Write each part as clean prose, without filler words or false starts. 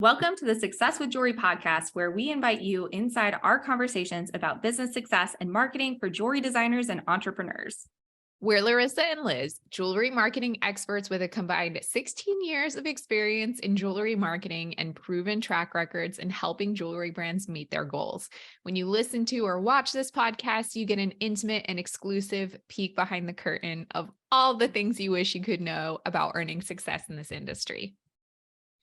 Welcome to the Success with Jewelry podcast, where we invite you inside our conversations about business success and marketing for jewelry designers and entrepreneurs. We're Laryssa and Liz, jewelry marketing experts with a combined 16 years of experience in jewelry marketing and proven track records in helping jewelry brands meet their goals. When you listen to or watch this podcast, you get an intimate and exclusive peek behind the curtain of all the things you wish you could know about earning success in this industry.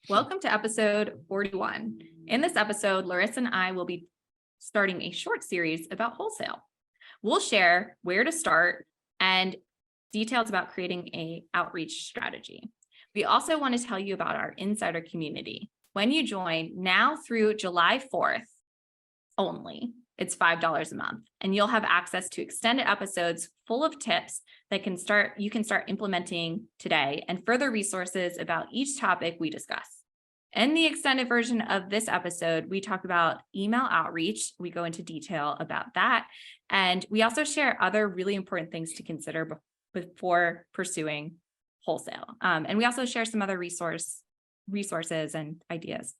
Welcome to episode 41. In this episode, Laryssa and I will be starting a short series about wholesale. We'll share where to start and details about creating an outreach strategy. We also want to tell you about our insider community. When you join now through July 4th only, it's $5 a month, and you'll have access to extended episodes full of tips that you can start implementing today, and further resources about each topic we discuss. In the extended version of this episode, we talk about email outreach. We go into detail about that. And we also share other really important things to consider before pursuing wholesale. And we also share some other resources and ideas.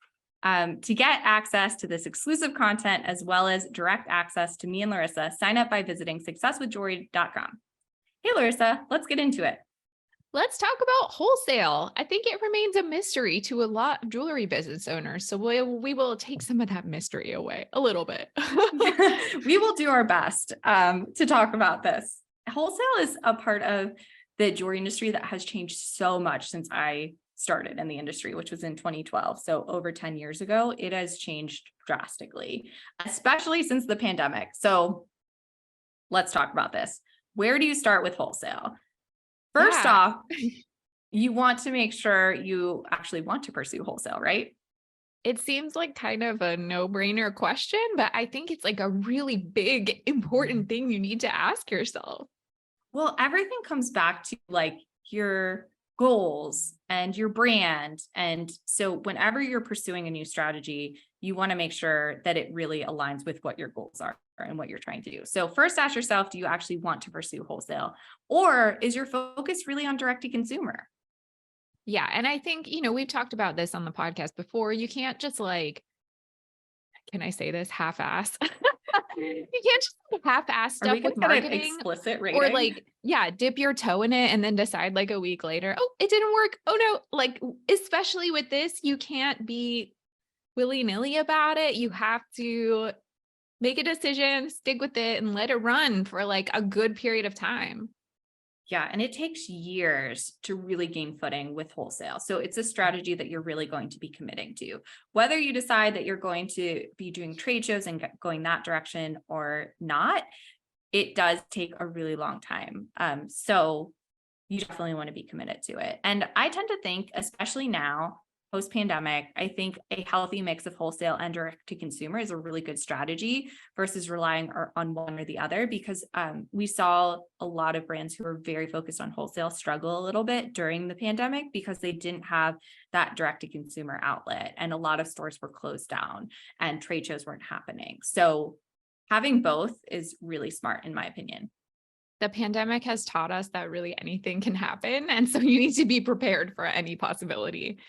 To get access to this exclusive content, as well as direct access to me and Laryssa, sign up by visiting successwithjewelry.com. Hey, Laryssa, let's get into it. Let's talk about wholesale. I think it remains a mystery to a lot of jewelry business owners. So we will take some of that mystery away a little bit. We will do our best to talk about this. Wholesale is a part of the jewelry industry that has changed so much since I started in the industry, which was in 2012. So over 10 years ago, it has changed drastically, especially since the pandemic. So let's talk about this. Where do you start with wholesale? First off, you want to make sure you actually want to pursue wholesale, right? It seems like kind of a no-brainer question, but I think it's like a really big, important thing you need to ask yourself. Well, everything comes back to like your goals and your brand. And so whenever you're pursuing a new strategy, you want to make sure that it really aligns with what your goals are and what you're trying to do. So first ask yourself, do you actually want to pursue wholesale, or is your focus really on direct to consumer? Yeah. And I think, we've talked about this on the podcast before. You can't just can I say this, half-ass? You can't just half-ass stuff with marketing explicit rating? Or dip your toe in it and then decide a week later, oh, it didn't work. Oh no. Especially with this, you can't be willy-nilly about it. You have to make a decision, stick with it, and let it run for a good period of time. Yeah. And it takes years to really gain footing with wholesale. So it's a strategy that you're really going to be committing to. Whether you decide that you're going to be doing trade shows and going that direction or not, it does take a really long time. So you definitely want to be committed to it. And I tend to think, especially now, post-pandemic, I think a healthy mix of wholesale and direct to consumer is a really good strategy versus relying on one or the other, because we saw a lot of brands who were very focused on wholesale struggle a little bit during the pandemic because they didn't have that direct to consumer outlet, and a lot of stores were closed down and trade shows weren't happening. So having both is really smart, in my opinion. The pandemic has taught us that really anything can happen. And so you need to be prepared for any possibility.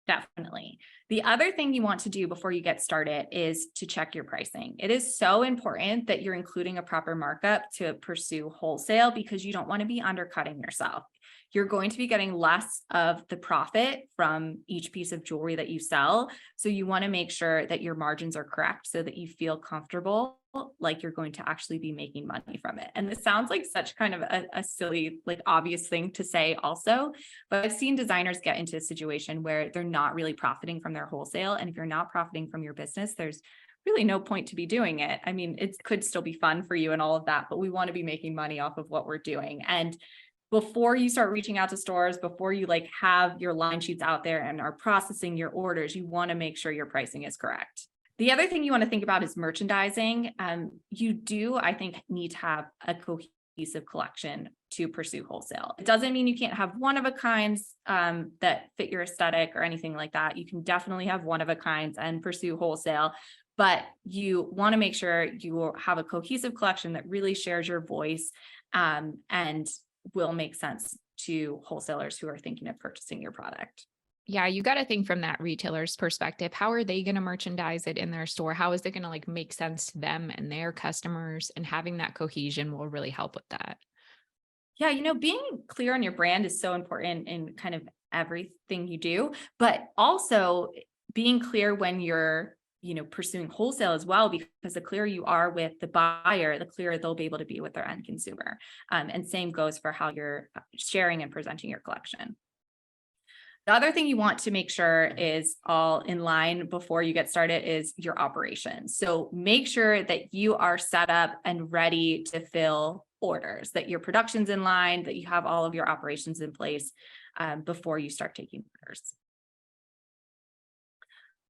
Definitely. The other thing you want to do before you get started is to check your pricing. It is so important that you're including a proper markup to pursue wholesale, because you don't want to be undercutting yourself. You're going to be getting less of the profit from each piece of jewelry that you sell. So you want to make sure that your margins are correct so that you feel comfortable, like you're going to actually be making money from it. And this sounds like such kind of a silly, obvious thing to say also, but I've seen designers get into a situation where they're not really profiting from their wholesale. And if you're not profiting from your business, there's really no point to be doing it. I mean, it could still be fun for you and all of that, but we want to be making money off of what we're doing. And before you start reaching out to stores, before you have your line sheets out there and are processing your orders, you want to make sure your pricing is correct. The other thing you want to think about is merchandising. You do, I think, need to have a cohesive collection to pursue wholesale. It doesn't mean you can't have one of a kinds that fit your aesthetic or anything like that. You can definitely have one of a kinds and pursue wholesale, but you want to make sure you have a cohesive collection that really shares your voice and will make sense to wholesalers who are thinking of purchasing your product. Yeah, you got to think from that retailer's perspective. How are they going to merchandise it in their store? How is it going to like make sense to them and their customers? And having that cohesion will really help with that. Yeah, being clear on your brand is so important in kind of everything you do, but also being clear when you're, pursuing wholesale as well, because the clearer you are with the buyer, the clearer they'll be able to be with their end consumer. And same goes for how you're sharing and presenting your collection. The other thing you want to make sure is all in line before you get started is your operations. So make sure that you are set up and ready to fill orders, that your production's in line, that you have all of your operations in place before you start taking orders.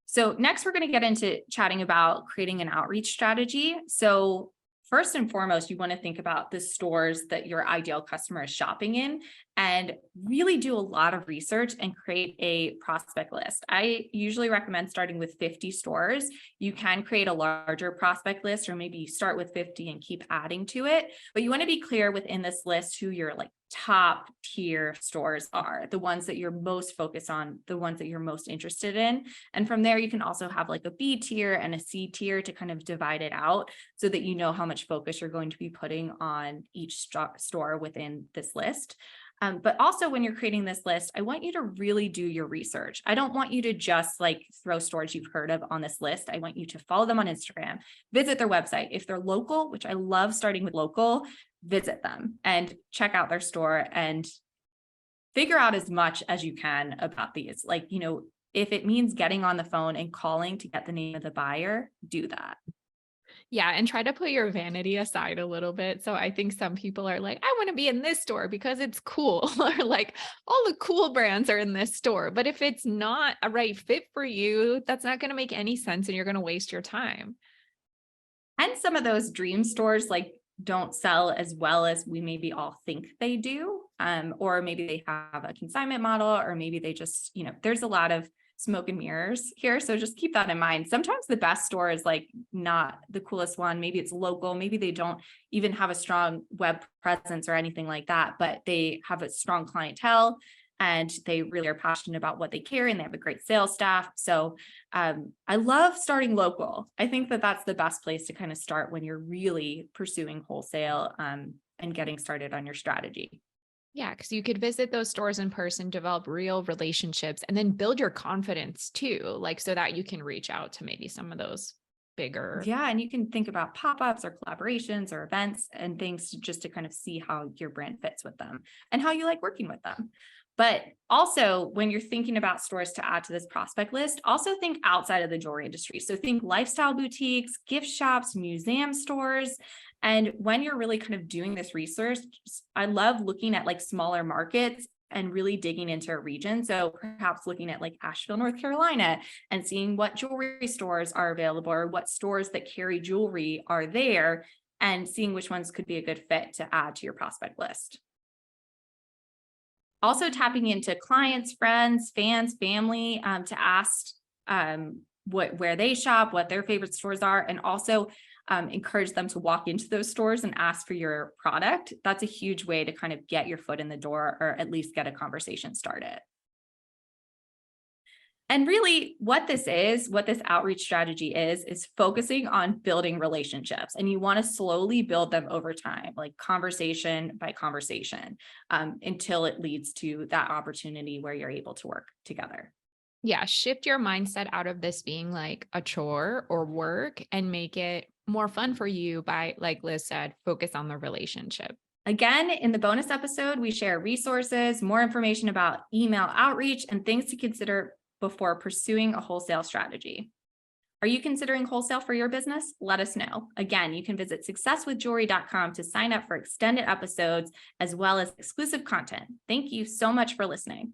So next, we're going to get into chatting about creating an outreach strategy. So first and foremost, you want to think about the stores that your ideal customer is shopping in and really do a lot of research and create a prospect list. I usually recommend starting with 50 stores. You can create a larger prospect list, or maybe you start with 50 and keep adding to it. But you want to be clear within this list who your top tier stores are, the ones that you're most focused on, the ones that you're most interested in. And from there, you can also have a B tier and a C tier to kind of divide it out so that you know how much focus you're going to be putting on each store within this list. But also when you're creating this list, I want you to really do your research. I don't want you to just throw stores you've heard of on this list. I want you to follow them on Instagram, visit their website. If they're local, which I love starting with local, visit them and check out their store and figure out as much as you can about these. If it means getting on the phone and calling to get the name of the buyer, do that. Yeah, and try to put your vanity aside a little bit. So I think some people are like, I want to be in this store because it's cool, or like all the cool brands are in this store. But if it's not a right fit for you, that's not going to make any sense and you're going to waste your time. And some of those dream stores don't sell as well as we maybe all think they do. Or maybe they have a consignment model, or maybe they just, there's a lot of smoke and mirrors here. So just keep that in mind. Sometimes the best store is not the coolest one. Maybe it's local. Maybe they don't even have a strong web presence or anything like that, but they have a strong clientele and they really are passionate about what they carry and they have a great sales staff. So I love starting local. I think that that's the best place to kind of start when you're really pursuing wholesale and getting started on your strategy. Yeah, because you could visit those stores in person, develop real relationships, and then build your confidence too, so that you can reach out to maybe some of those bigger. Yeah, and you can think about pop-ups or collaborations or events and things just to kind of see how your brand fits with them and how you like working with them. But also, when you're thinking about stores to add to this prospect list, also think outside of the jewelry industry. So think lifestyle boutiques, gift shops, museum stores. And when you're really kind of doing this research, I love looking at smaller markets and really digging into a region. So perhaps looking at Asheville, North Carolina, and seeing what jewelry stores are available or what stores that carry jewelry are there, and seeing which ones could be a good fit to add to your prospect list. Also tapping into clients, friends, fans, family to ask where they shop, what their favorite stores are, and also encourage them to walk into those stores and ask for your product. That's a huge way to kind of get your foot in the door or at least get a conversation started. And really what this outreach strategy is focusing on building relationships. And you want to slowly build them over time, conversation by conversation, until it leads to that opportunity where you're able to work together. Yeah, shift your mindset out of this being like a chore or work and make it more fun for you by, like Liz said, focus on the relationship. Again, in the bonus episode, we share resources, more information about email outreach, and things to consider before pursuing a wholesale strategy. Are you considering wholesale for your business? Let us know. Again, you can visit successwithjewelry.com to sign up for extended episodes as well as exclusive content. Thank you so much for listening.